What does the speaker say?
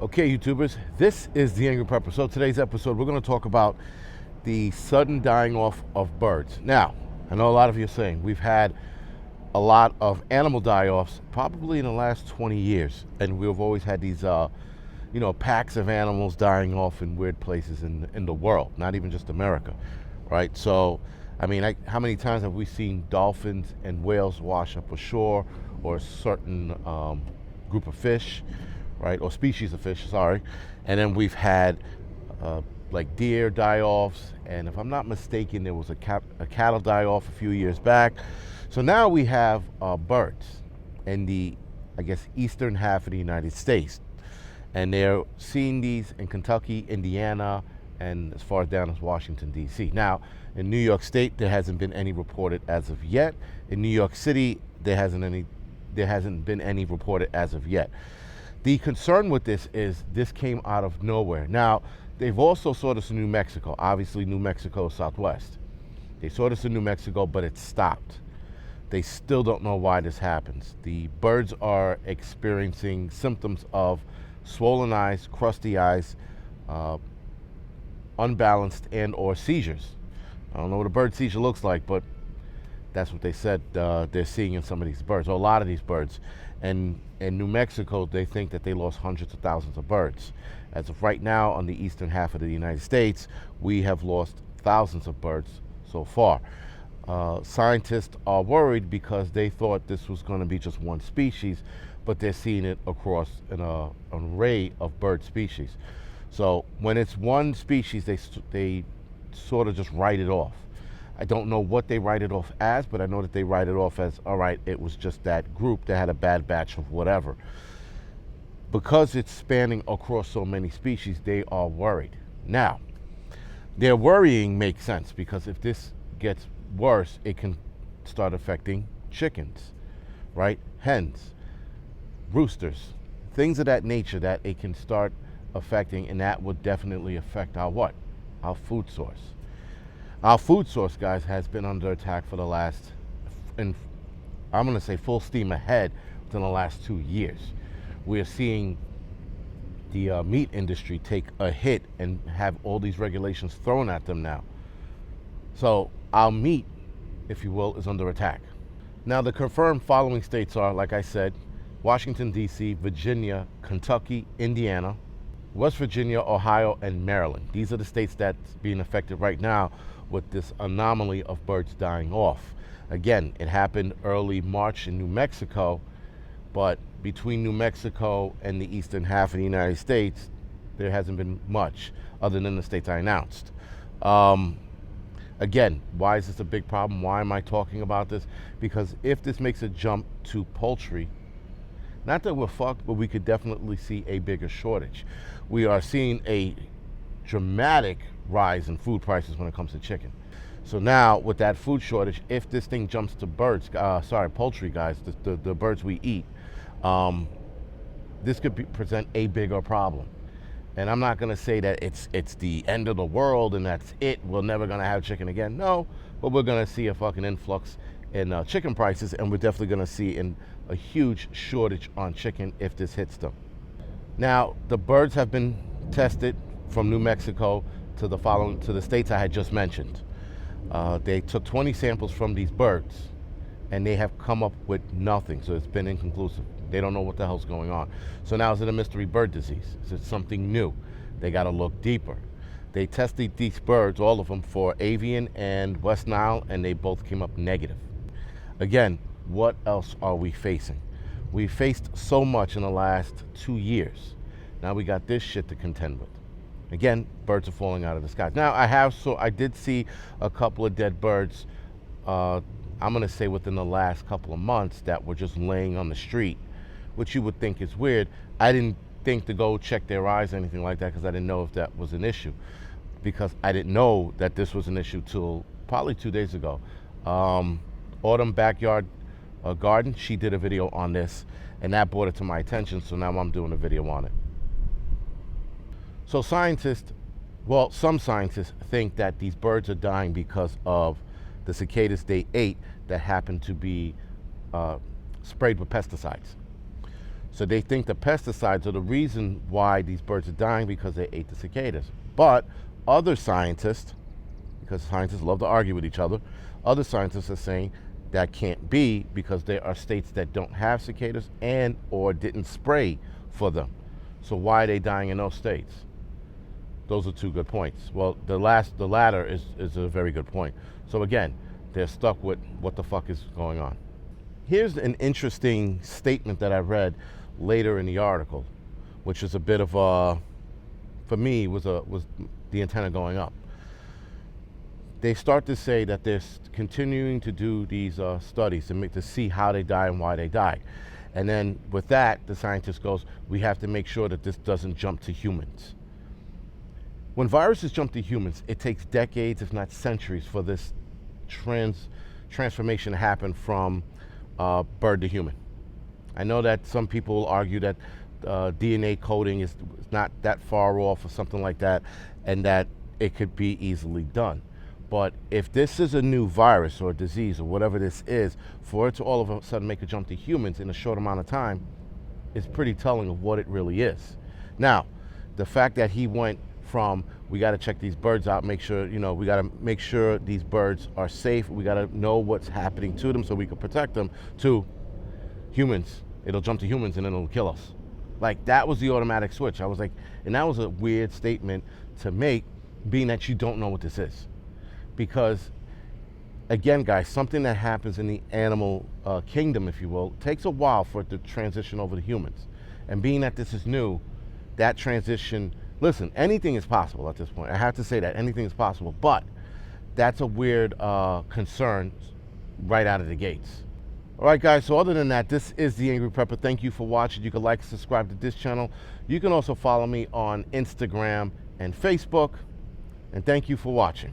Okay, YouTubers, this is the Angryprepper. So today's episode, we're going to talk about the sudden dying off of birds. Now, I know a lot of you are saying we've had a lot of animal die-offs probably in the last 20 years, and we've always had these, packs of animals dying off in weird places in the world, not even just America, right? So, how many times have we seen dolphins and whales wash up ashore, or a certain group of fish, right, or species of fish, sorry, and then we've had like deer die-offs, and if I'm not mistaken, there was a cattle die-off a few years back. So now we have birds in the, I guess, eastern half of the United States, and they're seeing these in Kentucky, Indiana, and as far down as Washington, D.C. Now, in New York State, there hasn't been any reported as of yet. In New York City, there hasn't been any reported as of yet. The concern with this is this came out of nowhere. Now, they've also saw this in New Mexico. Obviously, New Mexico is southwest. They saw this in New Mexico, but it stopped. They still don't know why this happens. The birds are experiencing symptoms of swollen eyes, crusty eyes, unbalanced, and or seizures. I don't know what a bird seizure looks like, but that's what they said they're seeing in some of these birds, or a lot of these birds. And in New Mexico, they think that they lost hundreds of thousands of birds. As of right now, on the eastern half of the United States, we have lost thousands of birds so far. Scientists are worried because they thought this was going to be just one species, but they're seeing it across an array of bird species. So when it's one species, they sort of just write it off. I don't know what they write it off as, but I know that they write it off as, all right, it was just that group that had a bad batch of whatever. Because it's spanning across so many species, they are worried. Now, their worrying makes sense, because if this gets worse, it can start affecting chickens, right? Hens, roosters, things of that nature that it can start affecting, and that would definitely affect our what? Our food source. Our food source, guys, has been under attack for the last, and I'm going to say full steam ahead, within the last 2 years. We are seeing the meat industry take a hit and have all these regulations thrown at them now. So our meat, if you will, is under attack. Now, the confirmed following states are, like I said, Washington, D.C., Virginia, Kentucky, Indiana, West Virginia, Ohio, and Maryland. These are the states that's being affected right now with this anomaly of birds dying off. Again, it happened early March in New Mexico, but between New Mexico and the eastern half of the United States, there hasn't been much other than the states I announced. Again, why is this a big problem? Why am I talking about this? Because if this makes a jump to poultry, not that we're fucked, but we could definitely see a bigger shortage. We are seeing a dramatic rise in food prices when it comes to chicken. So now, with that food shortage, if this thing jumps to poultry, guys, the birds we eat, this could present a bigger problem. And I'm not going to say that it's the end of the world and that's it. We're never going to have chicken again. No, but we're going to see a fucking influx in chicken prices, and we're definitely going to see a huge shortage on chicken if this hits them. Now, the birds have been tested from New Mexico to the states I had just mentioned. They took 20 samples from these birds, and they have come up with nothing. So it's been inconclusive. They don't know what the hell's going on. So now, is it a mystery bird disease? Is it something new? They got to look deeper. They tested these birds, all of them, for avian and West Nile, and they both came up negative. Again, what else are we facing? We faced so much in the last 2 years. Now we got this shit to contend with. Again, birds are falling out of the sky. Now, I did see a couple of dead birds, I'm going to say within the last couple of months, that were just laying on the street, which you would think is weird. I didn't think to go check their eyes or anything like that, because I didn't know if that was an issue. Because I didn't know that this was an issue till probably 2 days ago. Autumn Backyard Garden, she did a video on this, and that brought it to my attention, so now I'm doing a video on it. So some scientists think that these birds are dying because of the cicadas they ate that happened to be sprayed with pesticides. So they think the pesticides are the reason why these birds are dying because they ate the cicadas. But other scientists, because scientists love to argue with each other, other scientists are saying that can't be because there are states that don't have cicadas and or didn't spray for them. So why are they dying in those states? Those are two good points. Well, the latter is a very good point. So again, they're stuck with what the fuck is going on. Here's an interesting statement that I read later in the article, which is a bit of a, for me, was the antenna going up. They start to say that they're continuing to do these studies to see how they die and why they die. And then with that, the scientist goes, we have to make sure that this doesn't jump to humans. When viruses jump to humans, it takes decades, if not centuries, for this transformation to happen from bird to human. I know that some people will argue that DNA coding is not that far off or something like that, and that it could be easily done. But if this is a new virus or disease or whatever this is, for it to all of a sudden make a jump to humans in a short amount of time is pretty telling of what it really is. Now, the fact that he went from, we got to check these birds out, make sure, we got to make sure these birds are safe, we got to know what's happening to them so we can protect them, to humans, it'll jump to humans and then it'll kill us. Like, that was the automatic switch. I was like, and that was a weird statement to make, being that you don't know what this is. Because, again, guys, something that happens in the animal kingdom, if you will, takes a while for it to transition over to humans. And being that this is new, that transition, listen, anything is possible at this point. I have to say that, anything is possible. But that's a weird concern right out of the gates. All right, guys, so other than that, this is the Angry Prepper. Thank you for watching. You can like and subscribe to this channel. You can also follow me on Instagram and Facebook. And thank you for watching.